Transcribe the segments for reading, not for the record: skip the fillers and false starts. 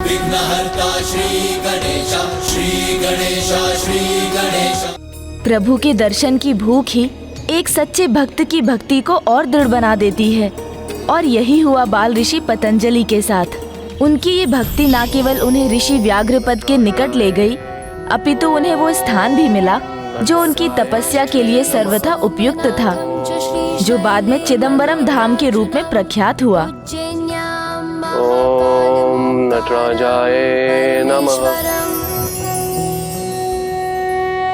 विघ्नहर्ता श्री गणेशा, श्री गणेशा, श्री गणेशा। प्रभु के दर्शन की भूख ही एक सच्चे भक्त की भक्ति को और दृढ़ बना देती है। और यही हुआ बाल ऋषि पतंजलि के साथ। उनकी ये भक्ति न केवल उन्हें ऋषि व्याघ्रपद के निकट ले गई, अपितु उन्हें वो स्थान भी मिला जो उनकी तपस्या के लिए सर्वथा उपयुक्त था, जो बाद में चिदंबरम धाम के रूप में प्रख्यात हुआ। ओम नटराजाय नमः।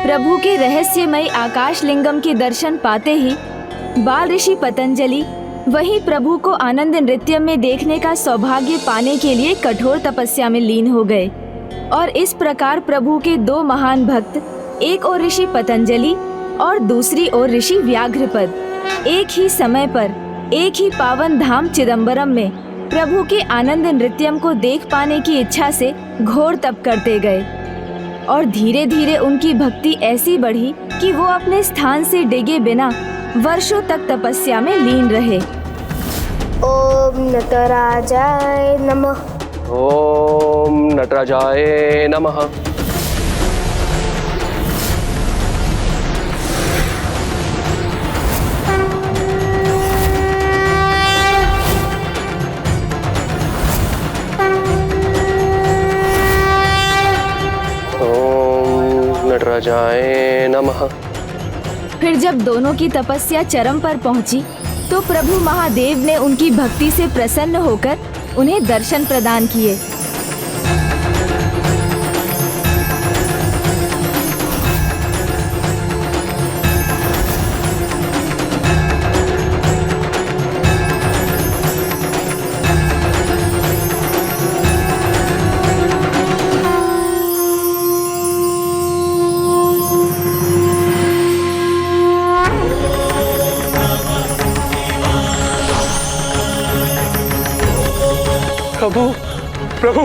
प्रभु के रहस्यमय आकाश लिंगम के दर्शन पाते ही बाल ऋषि पतंजलि वहीं प्रभु को आनंद नृत्य में देखने का सौभाग्य पाने के लिए कठोर तपस्या में लीन हो गए। और इस प्रकार प्रभु के दो महान भक्त, एक ओर ऋषि पतंजलि और दूसरी ओर ऋषि व्याघ्रपद, एक ही समय पर एक ही पावन धाम चिदंबरम में प्रभु के आनंद नृत्यम को देख पाने की इच्छा से घोर तप करते गए। और धीरे धीरे उनकी भक्ति ऐसी बढ़ी कि वो अपने स्थान से डिगे बिना वर्षों तक तपस्या में लीन रहे। ओम नटराजाय नमः। ओम नटराजाय नमः। ओम नटराजाय नमः। फिर जब दोनों की तपस्या चरम पर पहुंची तो प्रभु महादेव ने उनकी भक्ति से प्रसन्न होकर उन्हें दर्शन प्रदान किए। प्रभु प्रभु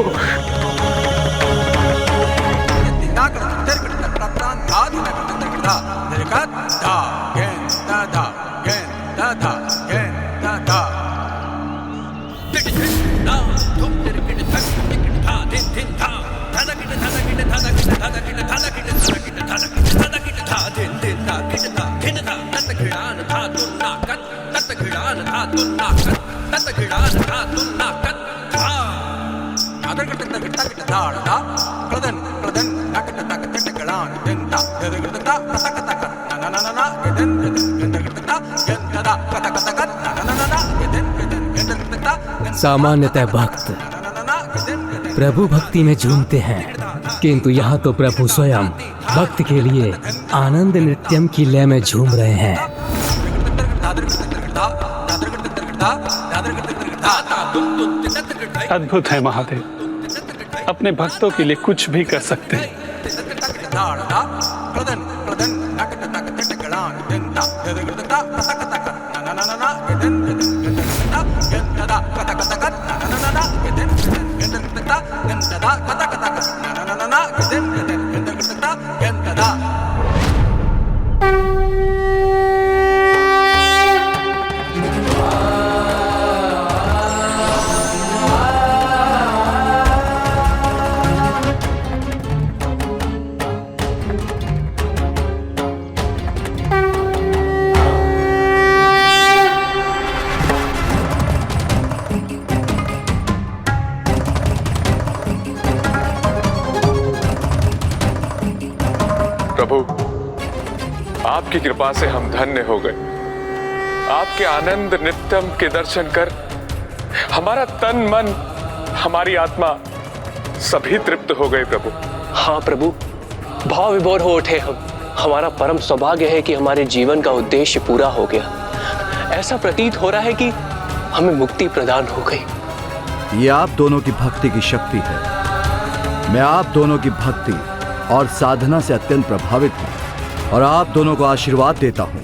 सामान्यतः भक्त प्रभु भक्ति में झूमते हैं, किंतु यहाँ तो प्रभु स्वयं भक्त के लिए आनंद नृत्यम की लय में झूम रहे हैं। अद्भुत है महादेव, अपने भक्तों के लिए कुछ भी कर सकते हैं। प्रभु, आपकी कृपा से हम धन्य हो गए। आपके आनंद नित्यम के दर्शन कर हमारा तन मन, हमारी आत्मा सभी तृप्त हो गए प्रभु। हाँ प्रभु, भाव विभोर हो उठे हम। हमारा परम सौभाग्य है कि हमारे जीवन का उद्देश्य पूरा हो गया। ऐसा प्रतीत हो रहा है कि हमें मुक्ति प्रदान हो गई। ये आप दोनों की भक्ति की शक्ति है। मैं आप दोनों की भक्ति और साधना से अत्यंत प्रभावित हूँ और आप दोनों को आशीर्वाद देता हूँ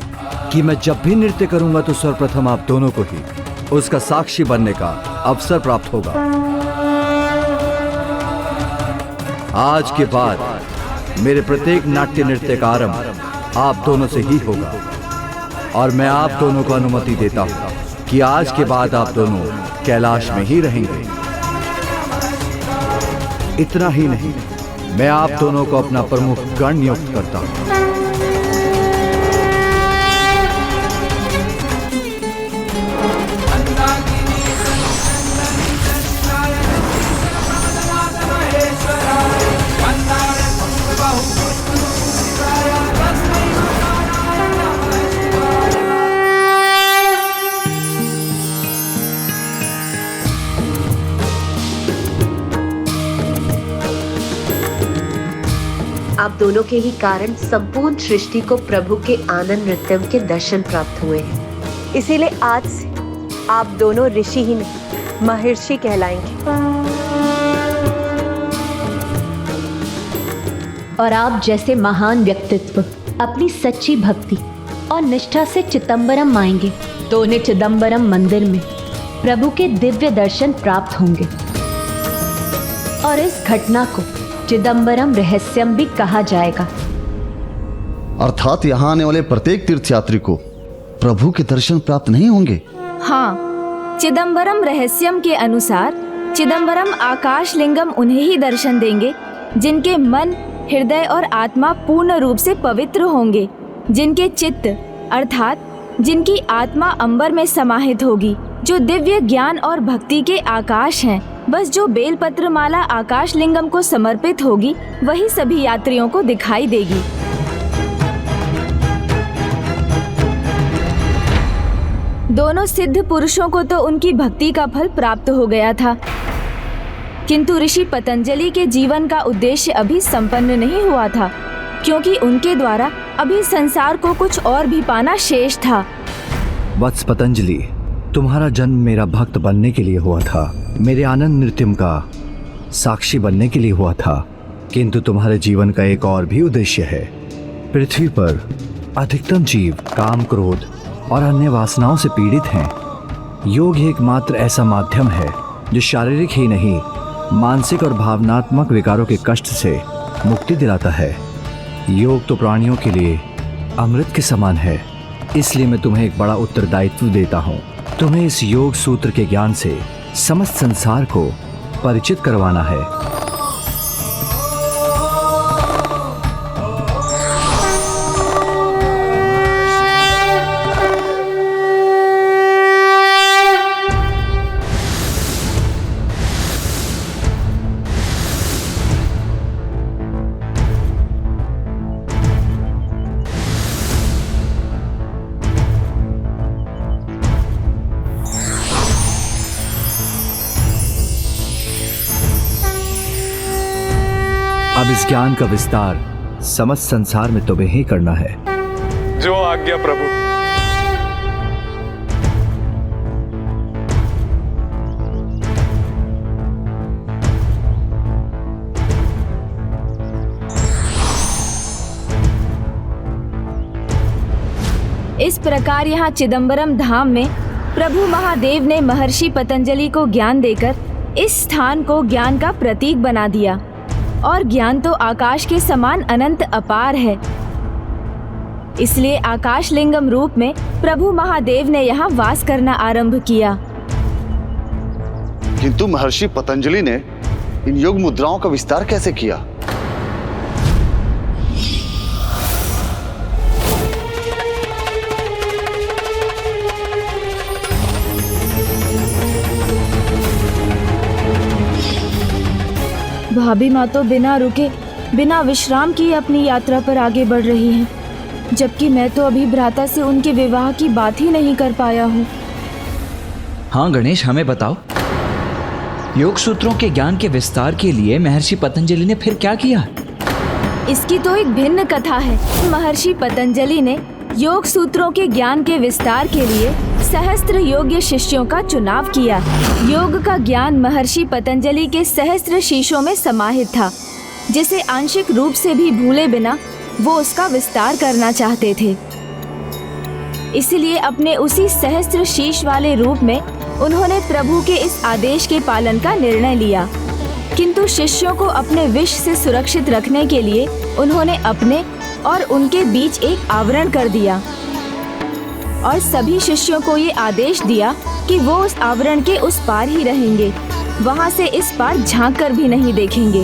कि मैं जब भी नृत्य करूंगा तो सर्वप्रथम आप दोनों को ही उसका साक्षी बनने का अवसर प्राप्त होगा। आज के बाद मेरे प्रत्येक नाट्य नृत्य का आरंभ आप दोनों से ही होगा और मैं आप दोनों को अनुमति देता हूँ कि आज के बाद आप दोनों कैलाश में ही रहेंगे। इतना ही नहीं, मैं आप दोनों को अपना प्रमुख गण नियुक्त करता हूँ। आप दोनों के ही कारण संपूर्ण सृष्टि को प्रभु के आनंद नृत्यम के दर्शन प्राप्त हुए हैं। इसीलिए आज से आप दोनों ऋषि ही नहीं महर्षि कहलाएंगे। और आप जैसे महान व्यक्तित्व अपनी सच्ची भक्ति और निष्ठा से चिदंबरम आएंगे तो उन्हें चिदंबरम मंदिर में प्रभु के दिव्य दर्शन प्राप्त होंगे। और इस घटना को चिदंबरम रहस्यम भी कहा जाएगा। अर्थात यहाँ आने वाले प्रत्येक तीर्थयात्री को प्रभु के दर्शन प्राप्त नहीं होंगे। हाँ, चिदंबरम रहस्यम के अनुसार चिदंबरम आकाश लिंगम उन्हें ही दर्शन देंगे जिनके मन, हृदय और आत्मा पूर्ण रूप से पवित्र होंगे, जिनके चित्त अर्थात जिनकी आत्मा अंबर में समाहित होगी, जो दिव्य ज्ञान और भक्ति के आकाश हैं। बस जो बेलपत्र माला आकाश लिंगम को समर्पित होगी वही सभी यात्रियों को दिखाई देगी। दोनों सिद्ध पुरुषों को तो उनकी भक्ति का फल प्राप्त हो गया था, किंतु ऋषि पतंजलि के जीवन का उद्देश्य अभी संपन्न नहीं हुआ था, क्योंकि उनके द्वारा अभी संसार को कुछ और भी पाना शेष था। वत्स पतंजलि, तुम्हारा जन्म मेरा भक्त बनने के लिए हुआ था, मेरे आनंद नृत्यम का साक्षी बनने के लिए हुआ था, किंतु तुम्हारे जीवन का एक और भी उद्देश्य है। पृथ्वी पर अधिकतम जीव काम, क्रोध और अन्य वासनाओं से पीड़ित हैं। योग ही एकमात्र ऐसा माध्यम है जो शारीरिक ही नहीं, मानसिक और भावनात्मक विकारों के कष्ट से मुक्ति दिलाता है। योग तो प्राणियों के लिए अमृत के समान है, इसलिए मैं तुम्हें एक बड़ा उत्तरदायित्व देता हूँ। तुम्हें इस योग सूत्र के ज्ञान से समस्त संसार को परिचित करवाना है। अब इस ज्ञान का विस्तार समस्त संसार में तुम्हें ही करना है। जो आज्ञा प्रभु। इस प्रकार यहाँ चिदंबरम धाम में प्रभु महादेव ने महर्षि पतंजलि को ज्ञान देकर इस स्थान को ज्ञान का प्रतीक बना दिया। और ज्ञान तो आकाश के समान अनंत अपार है, इसलिए आकाश लिंगम रूप में प्रभु महादेव ने यहाँ वास करना आरंभ किया। किंतु महर्षि पतंजलि ने इन योग मुद्राओं का विस्तार कैसे किया? भाभी माँ तो बिना रुके, बिना विश्राम किए अपनी यात्रा पर आगे बढ़ रही हैं, जबकि मैं तो अभी भ्राता से उनके विवाह की बात ही नहीं कर पाया हूँ। हाँ गणेश, हमें बताओ, योग सूत्रों के ज्ञान के विस्तार के लिए महर्षि पतंजलि ने फिर क्या किया? इसकी तो एक भिन्न कथा है। महर्षि पतंजलि ने योग सूत्रों के ज्ञान के विस्तार के लिए सहस्त्र योग्य शिष्यों का चुनाव किया। योग का ज्ञान महर्षि पतंजलि के सहस्त्र शीशों में समाहित था, जिसे आंशिक रूप से भी भूले बिना वो उसका विस्तार करना चाहते थे। इसलिए अपने उसी सहस्त्र शीश वाले रूप में उन्होंने प्रभु के इस आदेश के पालन का निर्णय लिया, किंतु शिष्यों को अपने विष से सुरक्षित रखने के लिए उन्होंने अपने और उनके बीच एक आवरण कर दिया और सभी शिष्यों को ये आदेश दिया कि वो उस आवरण के उस पार ही रहेंगे। वहाँ से इस पार झांक कर भी नहीं देखेंगे।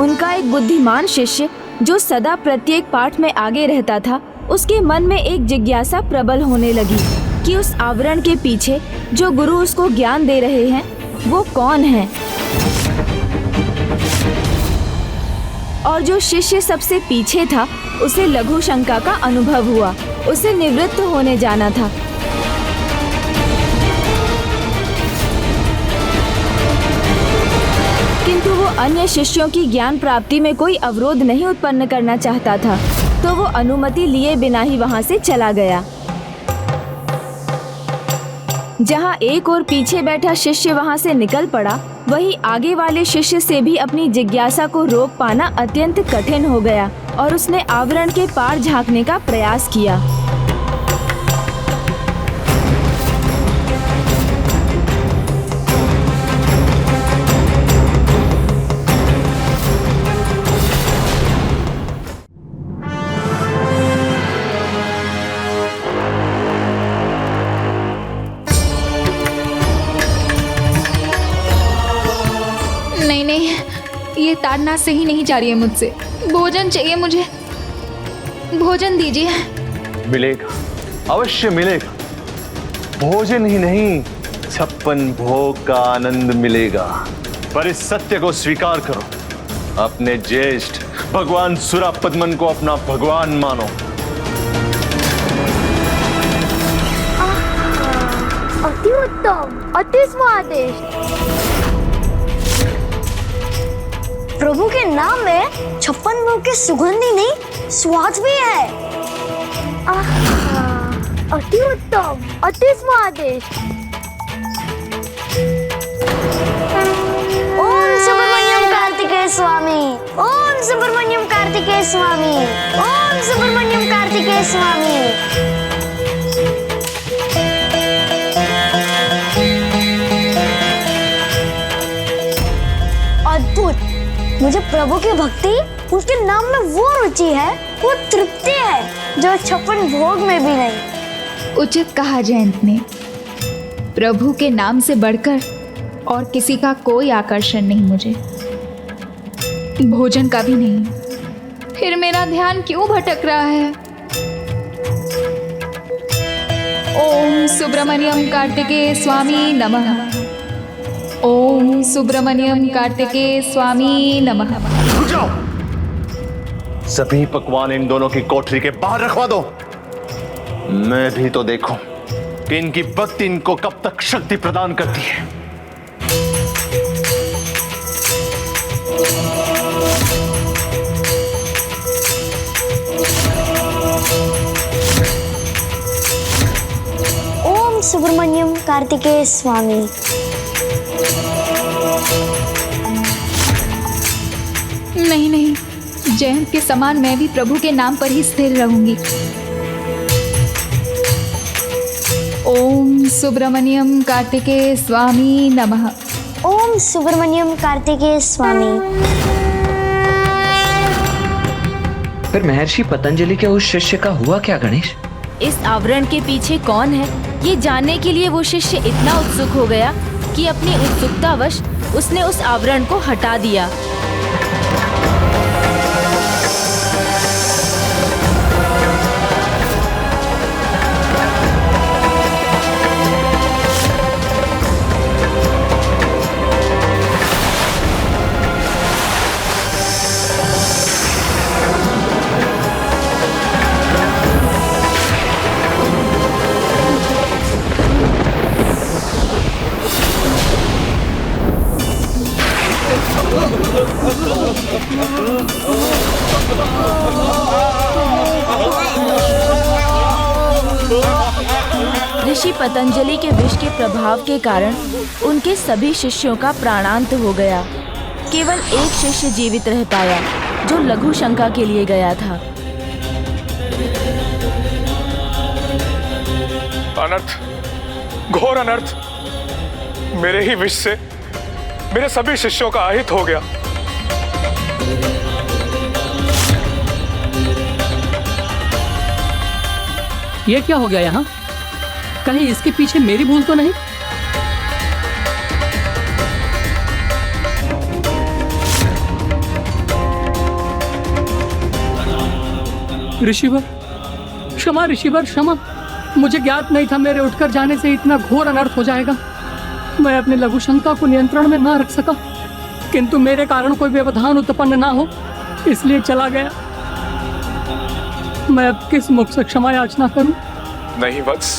उनका एक बुद्धिमान शिष्य जो सदा प्रत्येक पाठ में आगे रहता था, उसके मन में एक जिज्ञासा प्रबल होने लगी कि उस आवरण के पीछे जो गुरु उसको ज्ञान दे रहे हैं वो कौन है। और जो शिष्य सबसे पीछे था उसे लघु शंका का अनुभव हुआ। उसे निवृत्त होने जाना था। किंतु वो अन्य शिष्यों की ज्ञान प्राप्ति में कोई अवरोध नहीं उत्पन्न करना चाहता था, तो वो अनुमति लिए बिना ही वहां से चला गया। जहां एक और पीछे बैठा शिष्य वहां से निकल पड़ा, वहीं आगे वाले शिष्य से भी अपनी जिज्ञासा को रोक पाना अत्यंत कठिन हो गया और उसने आवरण के पार झांकने का प्रयास किया। नहीं, ये ताड़ना सही नहीं जा रही है मुझसे। भोजन चाहिए मुझे, भोजन दीजिए। मिलेगा, अवश्य मिलेगा। भोजन ही नहीं, 56 भोग का आनंद मिलेगा। पर इस सत्य को स्वीकार करो, अपने ज्येष्ठ भगवान सुरापद्मन को अपना भगवान मानो। अति उत्तम, अति स्वादिष्ट। प्रभु के नाम में 56 भोग की सुगंध ही नहीं, स्वाद भी है। अति उत्तम, अति स्वादिष्ट। ओम सुब्रमण्यम कार्तिकेय स्वामी, ओम सुब्रमण्यम कार्तिकेय स्वामी, ओम सुब्रमण्यम कार्तिकेय स्वामी। अद्भुत। मुझे प्रभु की भक्ति, उसके नाम में वो रुचि है, वो तृप्ति है जो 56 भोग में भी नहीं। उचित कहा जयंत ने। प्रभु के नाम से बढ़कर और किसी का कोई आकर्षण नहीं मुझे, भोजन का भी नहीं। फिर मेरा ध्यान क्यों भटक रहा है? ओम सुब्रमण्यम कार्तिकेय स्वामी नमः। ओम सुब्रमण्यम कार्तिकेय स्वामी नमः। रुक जाओ, सभी पकवान इन दोनों की कोठरी के बाहर रखवा दो। मैं भी तो देखूं कि इनकी भक्ति इनको कब तक शक्ति प्रदान करती है। ओम सुब्रमण्यम कार्तिकेय स्वामी। नहीं, जयंत के समान मैं भी प्रभु के नाम पर ही स्थिर रहूंगी। ओम सुब्रमण्यम कार्तिकेय स्वामी नमः। ओम सुब्रमण्यम कार्तिकेय स्वामी। फिर महर्षि पतंजलि के उस शिष्य का हुआ क्या गणेश? इस आवरण के पीछे कौन है, ये जानने के लिए वो शिष्य इतना उत्सुक हो गया कि अपनी उत्सुकतावश उसने उस आवरण को हटा दिया। ऋषि पतंजलि के विष के प्रभाव के कारण उनके सभी शिष्यों का प्राणांत हो गया। केवल एक शिष्य जीवित रह पाया जो लघु शंका के लिए गया था। अनर्थ, घोर अनर्थ। मेरे ही विष से मेरे सभी शिष्यों का अहित हो गया। ये क्या हो गया यहाँ? कहीं इसके पीछे मेरी भूल तो नहीं? ऋषिवर क्षमा, ऋषिवर क्षमा। मुझे ज्ञात नहीं था मेरे उठकर जाने से इतना घोर अनर्थ हो जाएगा। मैं अपने लघु शंका को नियंत्रण में ना रख सका, किंतु मेरे कारण कोई व्यवधान उत्पन्न ना हो इसलिए चला गया। मैं अब किस मुख से क्षमा याचना करूं? नहीं वत्स,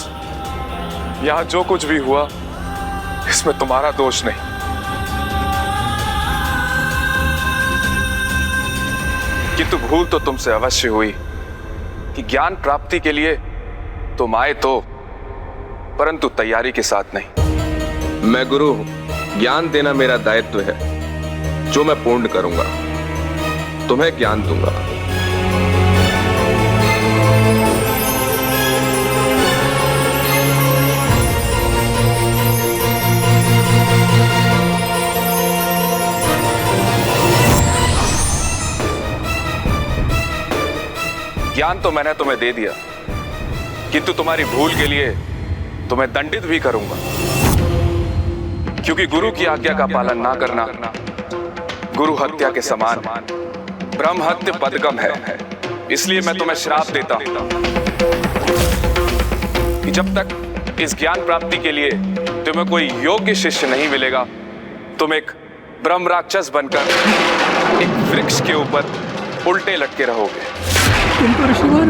यहाँ जो कुछ भी हुआ इसमें तुम्हारा दोष नहीं। किंतु भूल तो तुमसे अवश्य हुई कि ज्ञान प्राप्ति के लिए तुम आए तो, परंतु तैयारी के साथ नहीं। मैं गुरु हूं, ज्ञान देना मेरा दायित्व है, जो मैं पूर्ण करूंगा। तुम्हें ज्ञान दूंगा। ज्ञान तो मैंने तुम्हें दे दिया, किंतु तुम्हारी भूल के लिए तुम्हें दंडित भी करूंगा, क्योंकि गुरु की आज्ञा का पालन ना करना गुरु हत्या के समान ब्रह्म हत्य पदगम है। इसलिए मैं तुम्हें श्राप देता हूं कि जब तक इस ज्ञान प्राप्ति के लिए तुम्हें कोई योग्य शिष्य नहीं मिलेगा, तुम एक ब्रह्म राक्षस बनकर एक वृक्ष के ऊपर उल्टे लटके रहोगे। किंतु ऋषिवर,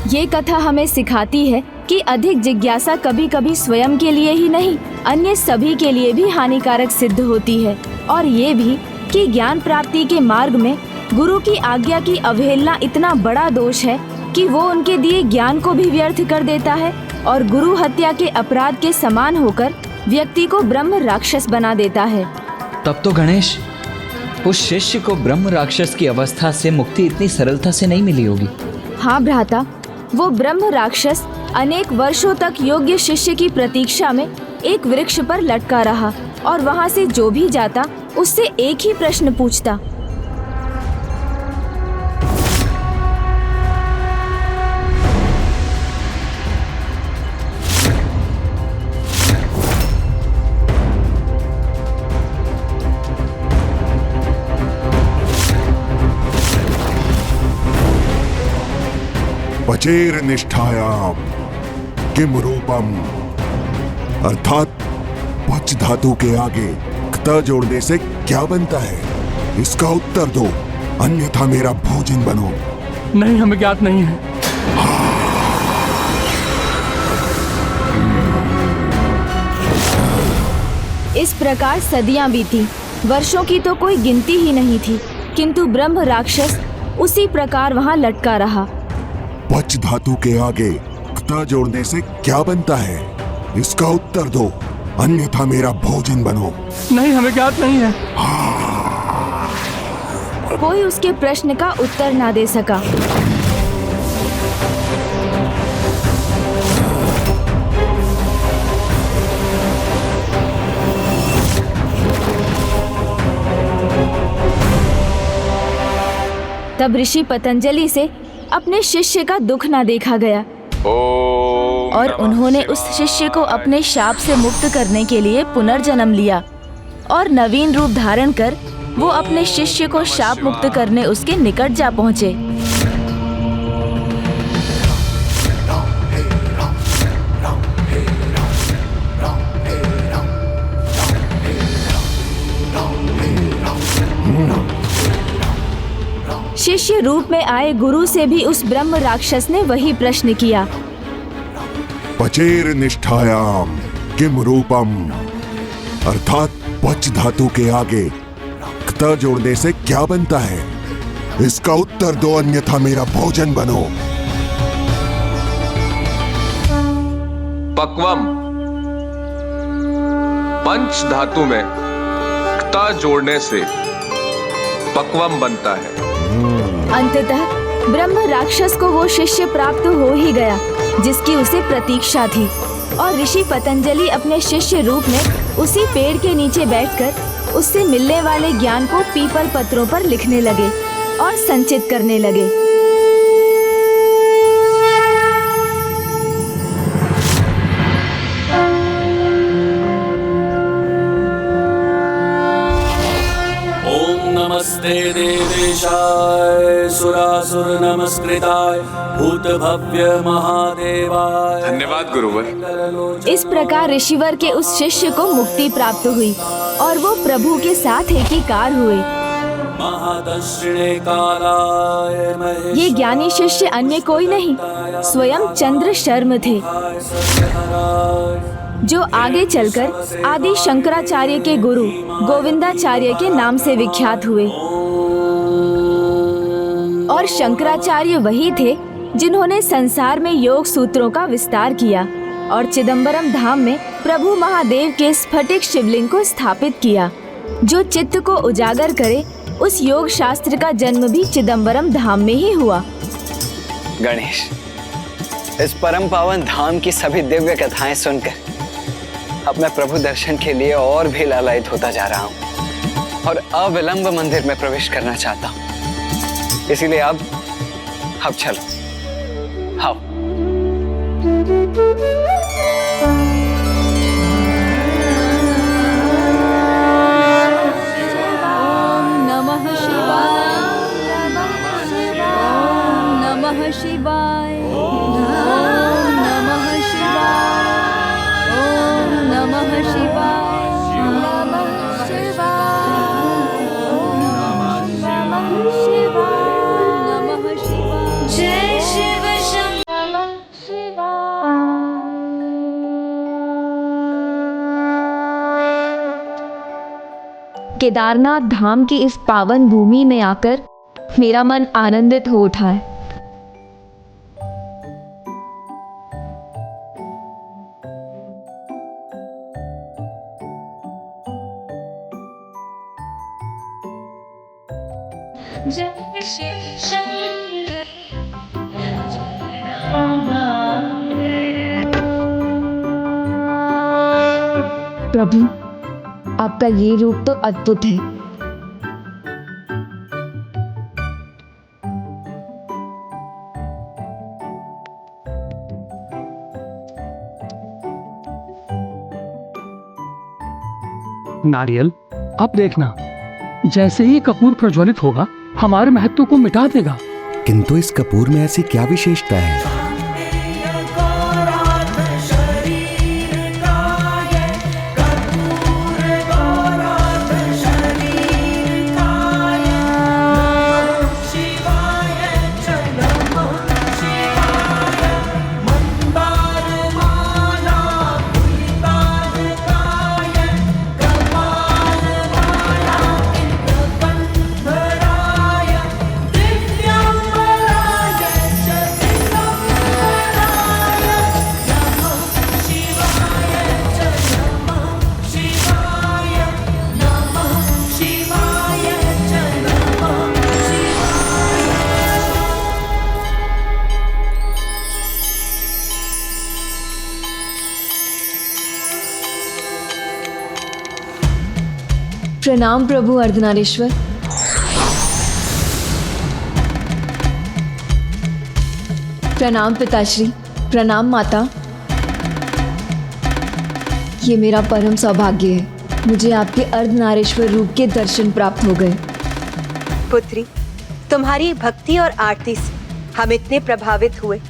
ये कथा हमें सिखाती है कि अधिक जिज्ञासा कभी कभी स्वयं के लिए ही नहीं, अन्य सभी के लिए भी हानिकारक सिद्ध होती है। और ये भी कि ज्ञान प्राप्ति के मार्ग में गुरु की आज्ञा की अवहेलना इतना बड़ा दोष है कि वो उनके दिए ज्ञान को भी व्यर्थ कर देता है और गुरु हत्या के अपराध के समान होकर व्यक्ति को ब्रह्म राक्षस बना देता है। तब तो गणेश, उस शिष्य को ब्रह्म राक्षस की अवस्था से मुक्ति इतनी सरलता से नहीं मिली होगी। हाँ भ्राता, वो ब्रह्म राक्षस अनेक वर्षों तक योग्य शिष्य की प्रतीक्षा में एक वृक्ष पर लटका रहा और वहाँ से जो भी जाता उससे एक ही प्रश्न पूछता। पचेर निष्ठायाम किम रूपम, अर्थात पच धातु के आगे क्त जोड़ने से क्या बनता है, इसका उत्तर दो, अन्यथा मेरा भोजन बनो। नहीं, हमें ज्ञात नहीं है। इस प्रकार सदियां बीती, वर्षों की तो कोई गिनती ही नहीं थी, किंतु ब्रह्म राक्षस उसी प्रकार वहां लटका रहा। पच धातु के आगे क्त जोड़ने से क्या बनता है, इसका उत्तर दो, अन्यथा मेरा भोजन बनो। नहीं, हमें ज्ञात नहीं है। कोई उसके प्रश्न का उत्तर ना दे सका। तब ऋषि पतंजलि से अपने शिष्य का दुख ना देखा गया और उन्होंने उस शिष्य को अपने शाप से मुक्त करने के लिए पुनर्जन्म लिया और नवीन रूप धारण कर वो अपने शिष्य को शाप मुक्त करने उसके निकट जा पहुँचे। शिष्य रूप में आए गुरु से भी उस ब्रह्म राक्षस ने वही प्रश्न किया। पचेर निष्ठायाम किम रूपम, अर्थात पच धातु के आगे क्त जोड़ने से क्या बनता है, इसका उत्तर दो, अन्यथा मेरा भोजन बनो। पक्वम, पंच धातु में क्त जोड़ने से पक्वम बनता है। अंततः ब्रह्म राक्षस को वो शिष्य प्राप्त हो ही गया जिसकी उसे प्रतीक्षा थी, और ऋषि पतंजलि अपने शिष्य रूप में उसी पेड़ के नीचे बैठकर उससे मिलने वाले ज्ञान को पीपल पत्रों पर लिखने लगे और संचित करने लगे। नमस्ते देवेशाय सुरासुर नमस्कृताय भूत भव्य महादेवाय। धन्यवाद गुरुवर। इस प्रकार ऋषिवर के उस शिष्य को मुक्ति प्राप्त हुई और वो प्रभु के साथ एकीकार हुए। ये ज्ञानी शिष्य अन्य कोई नहीं, स्वयं चंद्र शर्म थे, जो आगे चलकर आदि शंकराचार्य के गुरु गोविंदाचार्य के नाम से विख्यात हुए। और शंकराचार्य वही थे जिन्होंने संसार में योग सूत्रों का विस्तार किया और चिदंबरम धाम में प्रभु महादेव के स्फटिक शिवलिंग को स्थापित किया, जो चित्त को उजागर करे। उस योग शास्त्र का जन्म भी चिदंबरम धाम में ही हुआ। गणेश, इस परम पावन धाम की सभी दिव्य कथाएं सुनकर अब मैं प्रभु दर्शन के लिए और भी लालायित होता जा रहा हूँ और अविलंब मंदिर में प्रवेश करना चाहता हूँ। इसीलिए अब चलो, आओ। नमः शिवाय, नमः शिवाय, नमः शिवाय, नमः शिवाय, नमः शिवाय, नमः शिवाय, जय शिव शंकर शिवाय। केदारनाथ धाम की इस पावन भूमि में आकर मेरा मन आनंदित हो उठा है। प्रभु, आपका ये रूप तो अद्भुत है। नारियल, अब देखना, जैसे ही कपूर प्रज्वलित होगा हमारे महत्व को मिटा देगा। किंतु इस कपूर में ऐसी क्या विशेषता है? प्रणाम प्रभु अर्धनारीश्वर। प्रणाम पिताश्री, प्रणाम माता। ये मेरा परम सौभाग्य है, मुझे आपके अर्धनारीश्वर रूप के दर्शन प्राप्त हो गए। पुत्री, तुम्हारी भक्ति और आरती से हम इतने प्रभावित हुए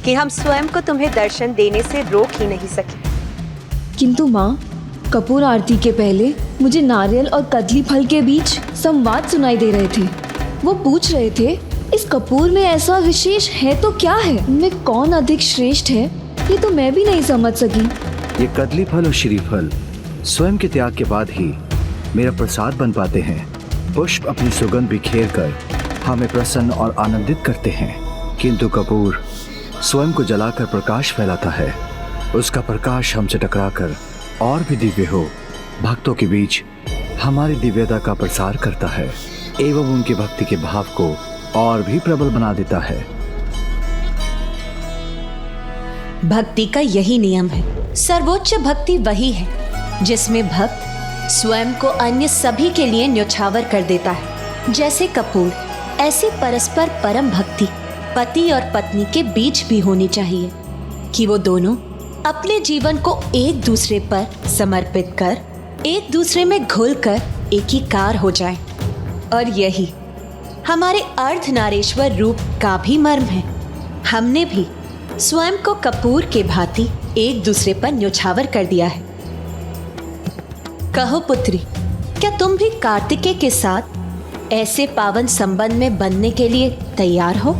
कि हम स्वयं को तुम्हें दर्शन देने से रोक ही नहीं सके। किंतु माँ, कपूर आरती के पहले मुझे नारियल और कदली फल के बीच संवाद सुनाई दे रहे थे। वो पूछ रहे थे, इस कपूर में ऐसा विशेष है तो क्या है? इनमें कौन अधिक श्रेष्ठ है? ये तो मैं भी नहीं समझ सकी। ये कदली फल और श्रीफल स्वयं के त्याग के बाद ही मेरा प्रसाद बन पाते हैं। पुष्प अपनी सुगंध बिखेर कर हमें प्रसन्न और आनंदित करते हैं, किंतु कपूर स्वयं को जलाकर प्रकाश फैलाता है। उसका प्रकाश हमसे टकराकर और भी दिव्य हो भक्तों के बीच हमारी दिव्यता का प्रसार करता है। एवं उनकी भक्ति के भाव को और भी प्रबल बना देता है। भक्ति का यही नियम है। सर्वोच्च भक्ति वही है जिसमें भक्त स्वयं को अन्य सभी के लिए न्यौछावर कर देता है। जैसे कपूर, ऐसी परस्पर परम भक्ति पति और पत्नी के बीच भी होनी चाहिए कि वो दोनों अपने जीवन को एक दूसरे पर समर्पित कर एक दूसरे में घुलकर एकीकार हो जाएं। और यही हमारे अर्धनारीश्वर रूप का भी मर्म है। हमने भी स्वयं को कपूर के भांति एक दूसरे पर न्यौछावर कर दिया है। कहो पुत्री, क्या तुम भी कार्तिकेय के साथ ऐसे पावन संबंध में बनने के लिए तैयार हो?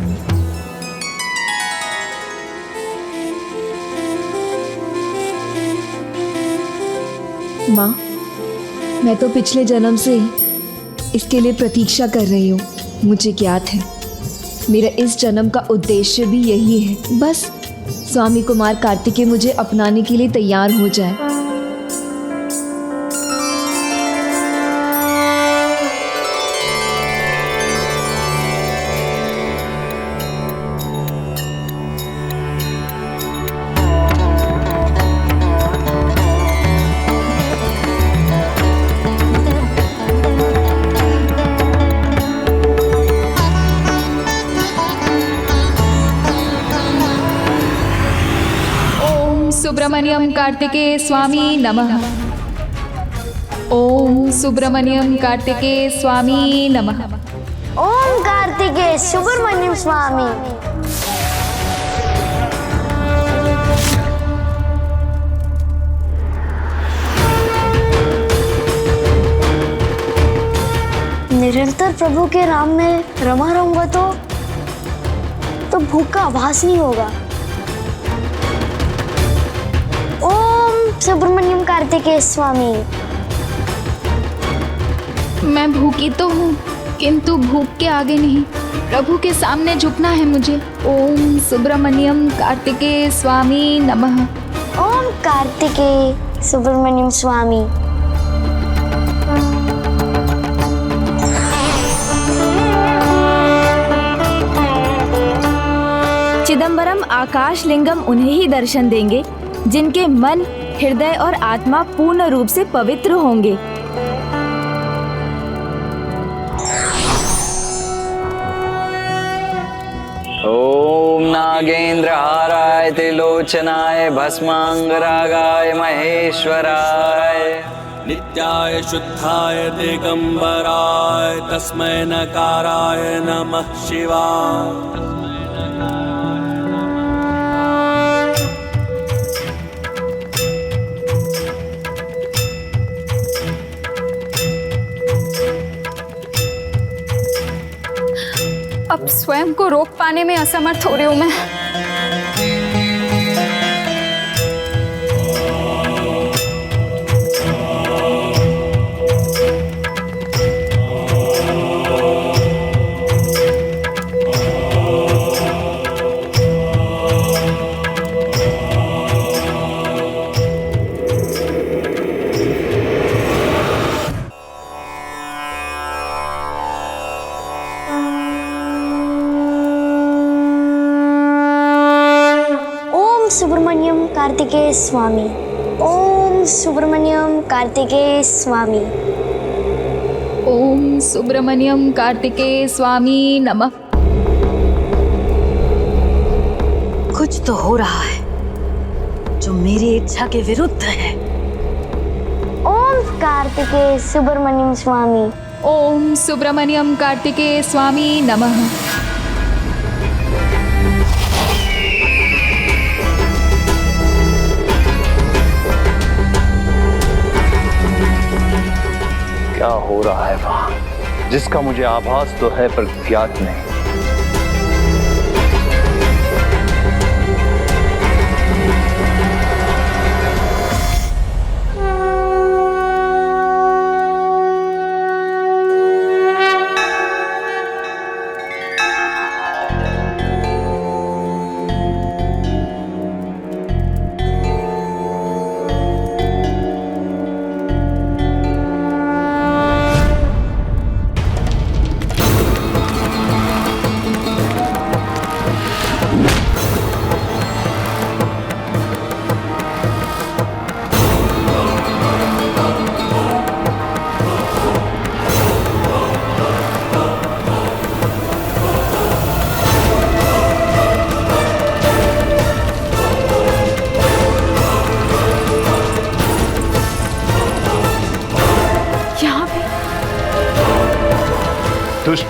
माँ, मैं तो पिछले जन्म से ही इसके लिए प्रतीक्षा कर रही हूँ। मुझे ज्ञात है मेरा इस जन्म का उद्देश्य भी यही है। बस स्वामी कुमार कार्तिकेय मुझे अपनाने के लिए तैयार हो जाए। सुब्रमण्यम कार्तिकेय स्वामी नमः। ओम सुब्रमण्यम कार्तिकेय स्वामी नमः। ओम कार्तिकेय सुब्रमण्यम स्वामी। निरंतर प्रभु के नाम में रमा रहूंगा तो भूख का आभास नहीं होगा। ओम सुब्रमण्यम कार्तिकेय स्वामी। मैं भूखी तो हूँ, किंतु भूख के आगे नहीं, प्रभु के सामने झुकना है मुझे। ओम सुब्रमण्यम कार्तिकेय स्वामी नमः। ओम कार्तिकेय सुब्रमण्यम स्वामी। चिदंबरम आकाश लिंगम उन्हें ही दर्शन देंगे जिनके मन, हृदय और आत्मा पूर्ण रूप से पवित्र होंगे। ओम नागेंद्र हाराय त्रिलोचनाय भस्मांगरागाय महेश्वराय नित्याय शुद्धाय दिगंबराय तस्मै नकाराय नमः शिवाय। अब स्वयं को रोक पाने में असमर्थ हो रही हूँ मैं। सुब्रमण्यम कार्तिकेय स्वामी। ओम सुब्रमण्यम कार्तिकेय स्वामी। ओम सुब्रमण्यम कार्तिकेय स्वामी नमः। कुछ तो हो रहा है जो मेरी इच्छा के विरुद्ध है। ओम कार्तिकेय सुब्रमण्यम स्वामी। ओम सुब्रमण्यम कार्तिकेय स्वामी नमः। क्या हो रहा है वहां, जिसका मुझे आभास तो है पर ज्ञात नहीं।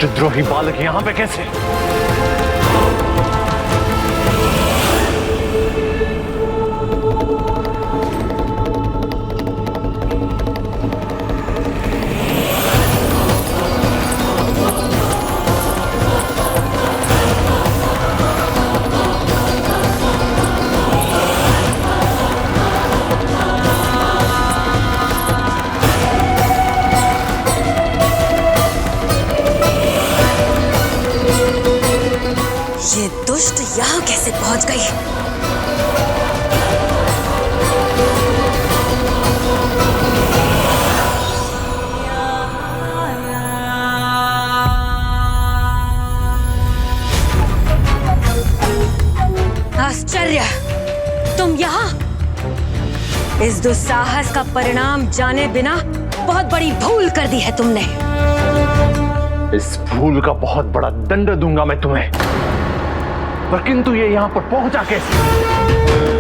राष्ट्रद्रोही बालक यहाँ पे कैसे? ये दुष्ट यहाँ कैसे पहुंच गई? आश्चर्य, तुम यहाँ? इस दुस्साहस का परिणाम जाने बिना बहुत बड़ी भूल कर दी है तुमने। इस भूल का बहुत बड़ा दंड दूंगा मैं तुम्हें, पर किंतु ये यहाँ पर पहुंचा कैसे?